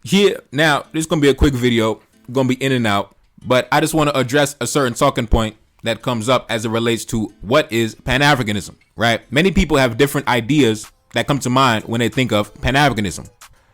Yeah, now this is going to be a quick video, going to be in and out, but I just want to address a certain talking point that comes up as it relates to what is Pan-Africanism, right? Many people have different ideas that come to mind when they think of Pan-Africanism.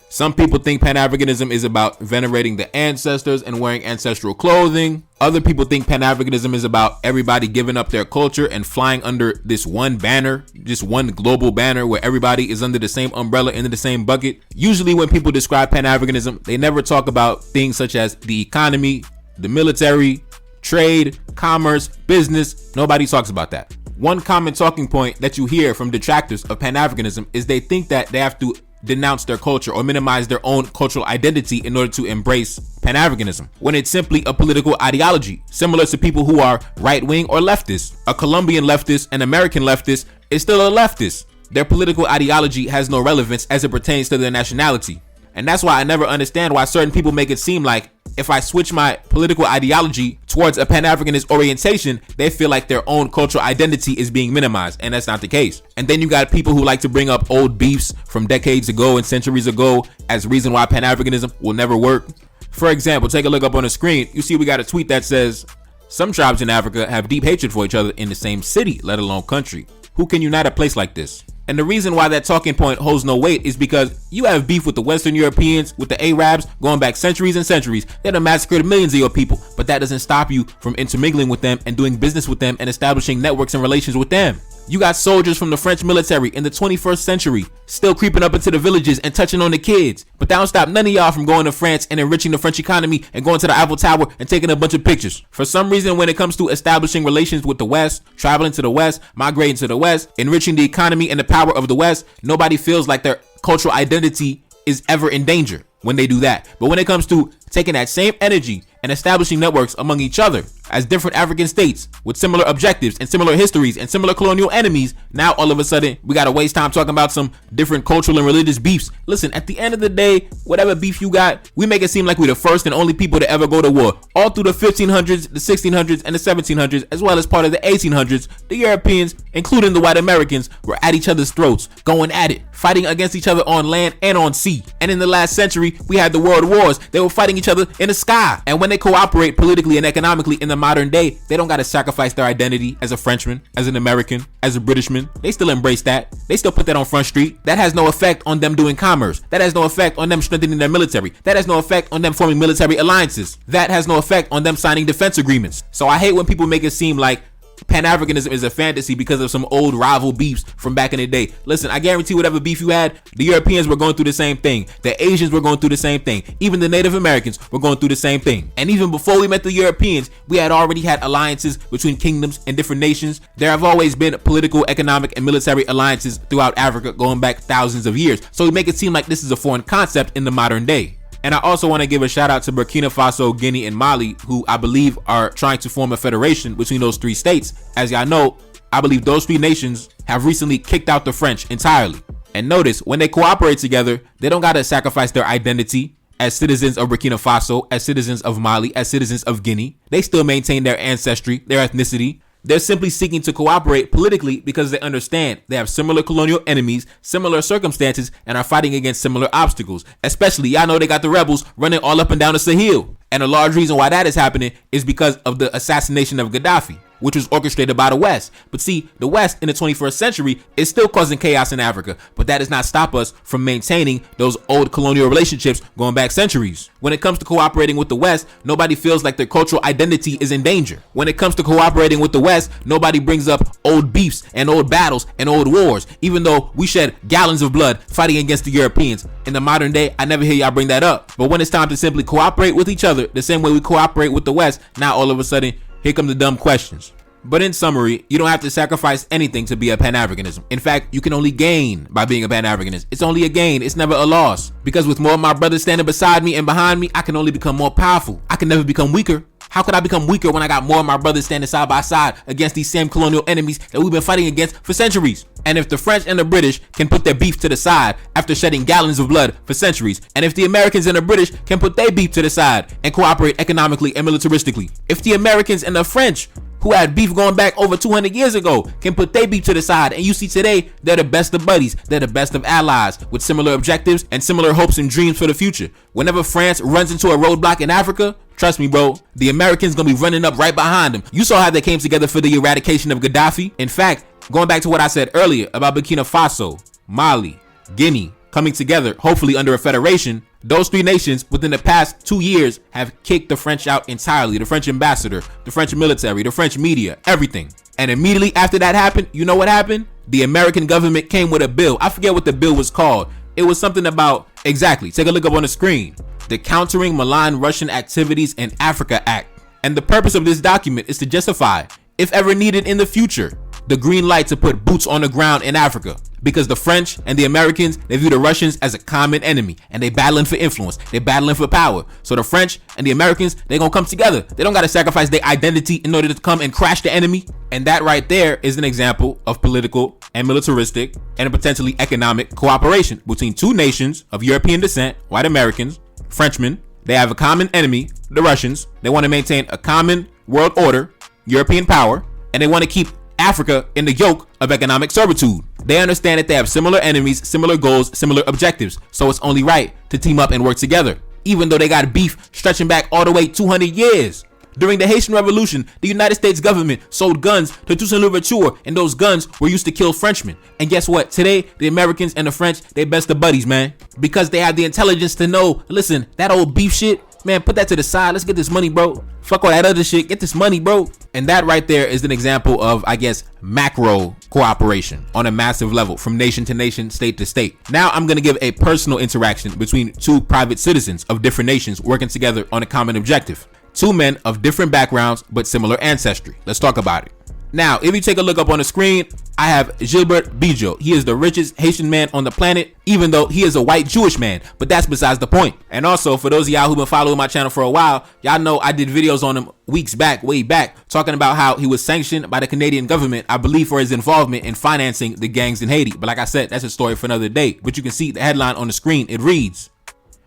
Some people think Pan-Africanism is about venerating the ancestors and wearing ancestral clothing. Other people think Pan-Africanism is about everybody giving up their culture and flying under this one banner, just one global banner where everybody is under the same umbrella, under the same bucket. Usually when people describe Pan-Africanism, they never talk about things such as the economy, the military, trade, commerce, business. Nobody talks about that. One common talking point that you hear from detractors of Pan-Africanism is they think that they have to denounce their culture or minimize their own cultural identity in order to embrace Pan-Africanism, when it's simply a political ideology, similar to people who are right-wing or leftist. A Colombian leftist, an American leftist is still a leftist. Their political ideology has no relevance as it pertains to their nationality. And that's why I never understand why certain people make it seem like if I switch my political ideology towards a Pan-Africanist orientation, they feel like their own cultural identity is being minimized, and that's not the case. And then you got people who like to bring up old beefs from decades ago and centuries ago as a reason why Pan-Africanism will never work. For example, take a look up on the screen. You see we got a tweet that says, some tribes in Africa have deep hatred for each other in the same city, let alone country. Who can unite a place like this? And the reason why that talking point holds no weight is because you have beef with the Western Europeans, with the Arabs, going back centuries and centuries. They done massacred millions of your people, but that doesn't stop you from intermingling with them and doing business with them and establishing networks and relations with them. You got soldiers from the French military in the 21st century still creeping up into the villages and touching on the kids. But that don't stop none of y'all from going to France and enriching the French economy and going to the Eiffel Tower and taking a bunch of pictures. For some reason, when it comes to establishing relations with the West, traveling to the West, migrating to the West, enriching the economy and the power of the West, nobody feels like their cultural identity is ever in danger when they do that. But when it comes to taking that same energy and establishing networks among each other as different African states with similar objectives and similar histories and similar colonial enemies, now all of a sudden we gotta waste time talking about some different cultural and religious beefs. Listen, at the end of the day, whatever beef you got, we make it seem like we're the first and only people to ever go to war. All through the 1500s, the 1600s, and the 1700s, as well as part of the 1800s, the Europeans, including the white Americans, were at each other's throats, going at it, fighting against each other on land and on sea. And in the last century, we had the world wars. They were fighting each other in the sky. And when they cooperate politically and economically in the modern day, they don't got to sacrifice their identity as a Frenchman, as an American, as a Britishman. They still embrace that. They still put that on Front Street. That has no effect on them doing commerce. That has no effect on them strengthening their military. That has no effect on them forming military alliances. That has no effect on them signing defense agreements. So I hate when people make it seem like Pan-Africanism is a fantasy because of some old rival beefs from back in the day. Listen, I guarantee whatever beef you had, the Europeans were going through the same thing. The Asians were going through the same thing. Even the Native Americans were going through the same thing. And even before we met the Europeans, we had already had alliances between kingdoms and different nations. There have always been political, economic, and military alliances throughout Africa going back thousands of years. So we make it seem like this is a foreign concept in the modern day. And I also want to give a shout out to Burkina Faso, Guinea, and Mali, who I believe are trying to form a federation between those three states. As y'all know, I believe those three nations have recently kicked out the French entirely. And notice, when they cooperate together, they don't got to sacrifice their identity as citizens of Burkina Faso, as citizens of Mali, as citizens of Guinea. They still maintain their ancestry, their ethnicity. They're simply seeking to cooperate politically because they understand they have similar colonial enemies, similar circumstances, and are fighting against similar obstacles. Especially, y'all know they got the rebels running all up and down the Sahel. And a large reason why that is happening is because of the assassination of Gaddafi, which was orchestrated by the West. But see, the West in the 21st century is still causing chaos in Africa, but that does not stop us from maintaining those old colonial relationships going back centuries. When it comes to cooperating with the West, nobody feels like their cultural identity is in danger. When it comes to cooperating with the West, nobody brings up old beefs and old battles and old wars, even though we shed gallons of blood fighting against the Europeans. In the modern day, I never hear y'all bring that up. But when it's time to simply cooperate with each other, the same way we cooperate with the West, now all of a sudden, here come the dumb questions. But in summary, you don't have to sacrifice anything to be a Pan-Africanism. In fact, you can only gain by being a Pan-Africanist. It's only a gain. It's never a loss. Because with more of my brothers standing beside me and behind me, I can only become more powerful. I can never become weaker. How could I become weaker when I got more of my brothers standing side by side against these same colonial enemies that we've been fighting against for centuries? And if the French and the British can put their beef to the side after shedding gallons of blood for centuries, and if the Americans and the British can put their beef to the side and cooperate economically and militaristically, if the Americans and the French, who who had beef going back over 200 years ago can put their beef to the side, and you see today they're the best of buddies, they're the best of allies with similar objectives and similar hopes and dreams for the future. Whenever France runs into a roadblock in Africa, trust me, bro, the Americans gonna be running up right behind them. You saw how they came together for the eradication of Gaddafi. In fact, going back to what I said earlier about Burkina Faso, Mali, Guinea coming together, hopefully under a federation, those three nations within the past 2 years have kicked the French out entirely. The French ambassador, the French military, the French media, everything. And immediately after that happened, you know what happened? The American government came with a bill. I forget what the bill was called. It was something about, exactly, take a look up on the screen, the Countering Malign Russian Activities in Africa Act. And the purpose of this document is to justify, if ever needed in the future, the green light to put boots on the ground in Africa. Because the French and the Americans, they view the Russians as a common enemy, and they battling for influence, they battling for power. So the French and the Americans, they gonna come together. They don't gotta sacrifice their identity in order to come and crash the enemy. And that right there is an example of political and militaristic and potentially economic cooperation between two nations of European descent, white Americans, Frenchmen. They have a common enemy, the Russians. They want to maintain a common world order, European power, and they want to keep Africa in the yoke of economic servitude. They understand that they have similar enemies, similar goals, similar objectives, so it's only right to team up and work together, even though they got beef stretching back all the way 200 years. During the Haitian Revolution, the United States government sold guns to Toussaint Louverture, and those guns were used to kill Frenchmen. And guess what? Today, the Americans and the French, they best of buddies, man, because they have the intelligence to know, listen, that old beef shit, man, put that to the side. Let's get this money, bro. Fuck all that other shit. Get this money, bro. And that right there is an example of, I guess, macro cooperation on a massive level from nation to nation, state to state. Now I'm going to give a personal interaction between two private citizens of different nations working together on a common objective. Two men of different backgrounds but similar ancestry. Let's talk about it. Now, if you take a look up on the screen, I have Gilbert Bijou. He is the richest Haitian man on the planet, even though he is a white Jewish man, but that's besides the point. And also, for those of y'all who've been following my channel for a while, y'all know I did videos on him weeks back, way back, talking about how he was sanctioned by the Canadian government, I believe, for his involvement in financing the gangs in Haiti. But like I said, that's a story for another day. But you can see the headline on the screen. It reads,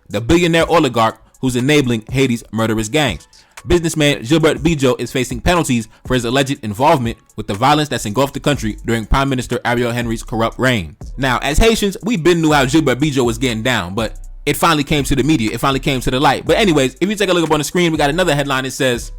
"The billionaire oligarch who's enabling Haiti's murderous gangs." Businessman Gilbert Bijou is facing penalties for his alleged involvement with the violence that's engulfed the country during Prime Minister Ariel Henry's corrupt reign. Now, as Haitians, we've been knew how Gilbert Bijou was getting down, but it finally came to the media. It finally came to the light. But anyways, if you take a look up on the screen, we got another headline. It says,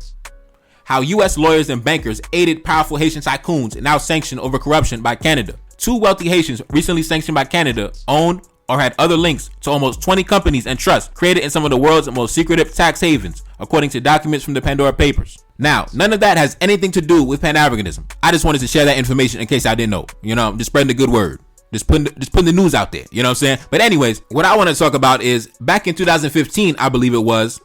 "How U.S. lawyers and bankers aided powerful Haitian tycoons and now sanctioned over corruption by Canada." Two wealthy Haitians recently sanctioned by Canada owned or had other links to almost 20 companies and trusts created in some of the world's most secretive tax havens, according to documents from the Pandora Papers. Now, none of that has anything to do with Pan-Africanism. I just wanted to share that information in case I didn't know. You know, I'm just spreading the good word. Just putting the news out there. You know what I'm saying? But anyways, what I want to talk about is back in 2015, I believe it was,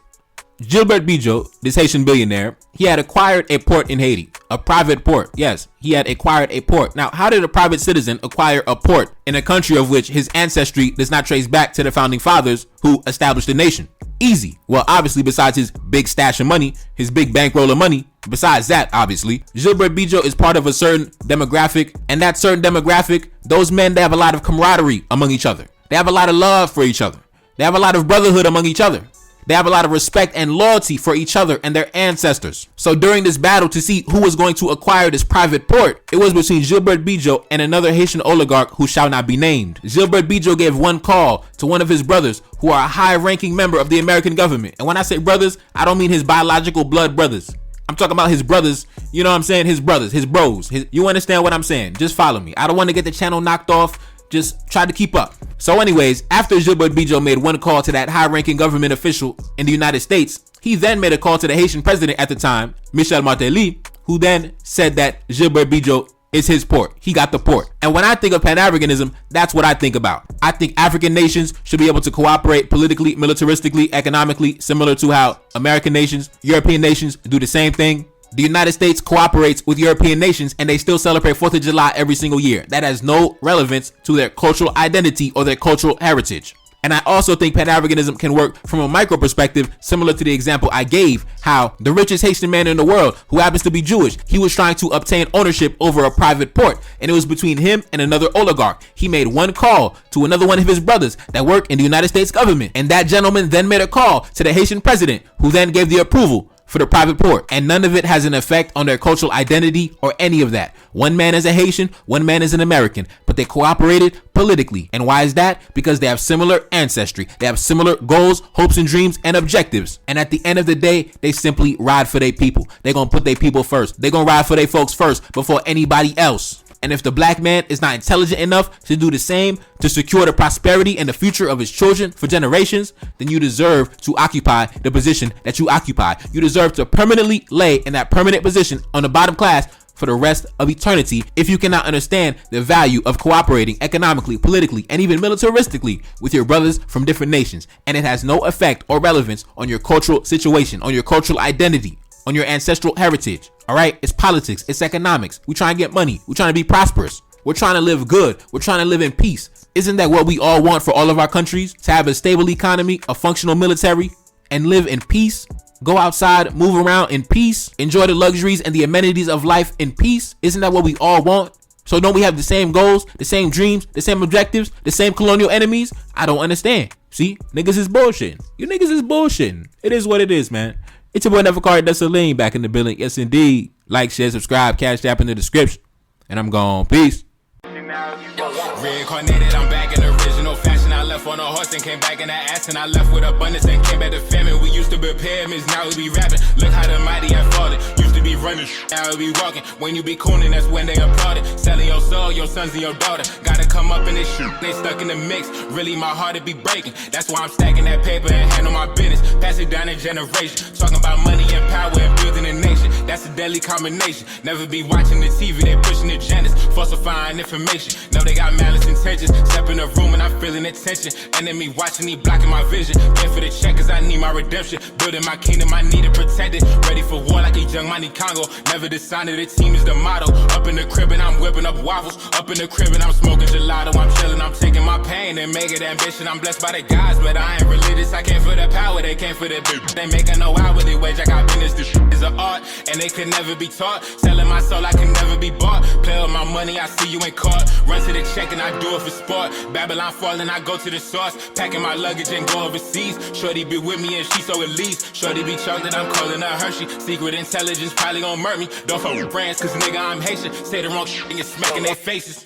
Gilbert Bijou, this Haitian billionaire, he had acquired a port in Haiti, a private port. Yes, he had acquired a port. Now, how did a private citizen acquire a port in a country of which his ancestry does not trace back to the founding fathers who established the nation? Easy. Well, obviously, besides his big stash of money, his big bankroll of money, besides that, obviously, Gilbert Bijou is part of a certain demographic, and that certain demographic, those men, they have a lot of camaraderie among each other. They have a lot of love for each other. They have a lot of brotherhood among each other. They have a lot of respect and loyalty for each other and their ancestors. So during this battle to see who was going to acquire this private port, it was between Gilbert Bijou and another Haitian oligarch who shall not be named. Gilbert Bijou gave one call to one of his brothers who are a high-ranking member of the American government. And when I say brothers, I don't mean his biological blood brothers. I'm talking about his brothers, you know what I'm saying? His brothers, his bros. You understand what I'm saying? Just follow me. I don't want to get the channel knocked off. Just try to keep up. So anyways, after Gilbert Bijou made one call to that high-ranking government official in the United States, he then made a call to the Haitian president at the time, Michel Martelly, who then said that Gilbert Bijou is his port. He got the port. And when I think of Pan-Africanism, that's what I think about. I think African nations should be able to cooperate politically, militaristically, economically, similar to how American nations, European nations do the same thing. The United States cooperates with European nations and they still celebrate 4th of July every single year. That has no relevance to their cultural identity or their cultural heritage. And I also think Pan-Africanism can work from a micro perspective, similar to the example I gave, how the richest Haitian man in the world, who happens to be Jewish, he was trying to obtain ownership over a private port, and it was between him and another oligarch. He made one call to another one of his brothers that work in the United States government, and that gentleman then made a call to the Haitian president, who then gave the approval for the private port, and none of it has an effect on their cultural identity or any of that. One man is a Haitian, one man is an American, but they cooperated politically. And why is that? Because they have similar ancestry. They have similar goals, hopes and dreams and objectives. And at the end of the day, they simply ride for their people. They're going to put their people first. They're going to ride for their folks first before anybody else. And if the black man is not intelligent enough to do the same to secure the prosperity and the future of his children for generations, then you deserve to occupy the position that you occupy. You deserve to permanently lay in that permanent position on the bottom class for the rest of eternity if you cannot understand the value of cooperating economically, politically, and even militaristically with your brothers from different nations. And it has no effect or relevance on your cultural situation, on your cultural identity, on your ancestral heritage. All right, it's politics, it's economics. We trying to get money. We're trying to be prosperous. We're trying to live good. We're trying to live in peace. Isn't that what we all want for all of our countries? To have a stable economy, a functional military, and live in peace? Go outside, move around in peace, enjoy the luxuries and the amenities of life in peace? Isn't that what we all want? So don't we have the same goals, the same dreams, the same objectives, the same colonial enemies? I don't understand. See, niggas is bullshitting. You niggas is bullshitting. It is what it is, man. It's your boy Neferkari Dessalines back in the building. Yes, indeed. Like, share, subscribe, Cash App in the description. And I'm gone. Peace. Reincarnated, I'm back in original fashion. I left on a horse and came back in the ass, and I left with abundance and came back to famine. We used to be pyramids, now we be rapping. Look how the mighty have fallen. Used to be running, now we be walking. When you be cooning, that's when they applauded. Selling your soul, your sons and your daughter. Gotta come up in this shit, they stuck in the mix. Really, my heart it be breaking. That's why I'm stacking that paper and handle my business. Pass it down in generation. Talking about money and power and building a nation. That's a deadly combination. Never be watching the TV, they pushing agendas, falsifying information. Know they got malice intentions. Step in the room and I'm feeling the tension. Enemy watching, he blocking my vision. Pay for the check cause I need my redemption. Building my kingdom, I need it protected. Ready for war like a young Money Congo. Never decided the team is the motto. Up in the crib and I'm whipping up waffles. Up in the crib and I'm smoking gelato. I'm chilling, I'm taking my pain and make it ambition. I'm blessed by the gods, but I ain't religious. I came for the power, they came for the bitch. They making no hourly wage, I got business. This shit is an art and they could never be taught. Selling my soul, I can never be bought. Play with my money, I see you in court. Run to the check and I do it for sport. Babylon falling, I go to the source. Packing my luggage and go overseas. Shorty be with me and she so elite. Shorty be chocolate, I'm calling her Hershey. Secret intelligence probably gon' murk me. Don't fuck with friends, cause nigga I'm Haitian. Say the wrong shit and you're smacking their faces.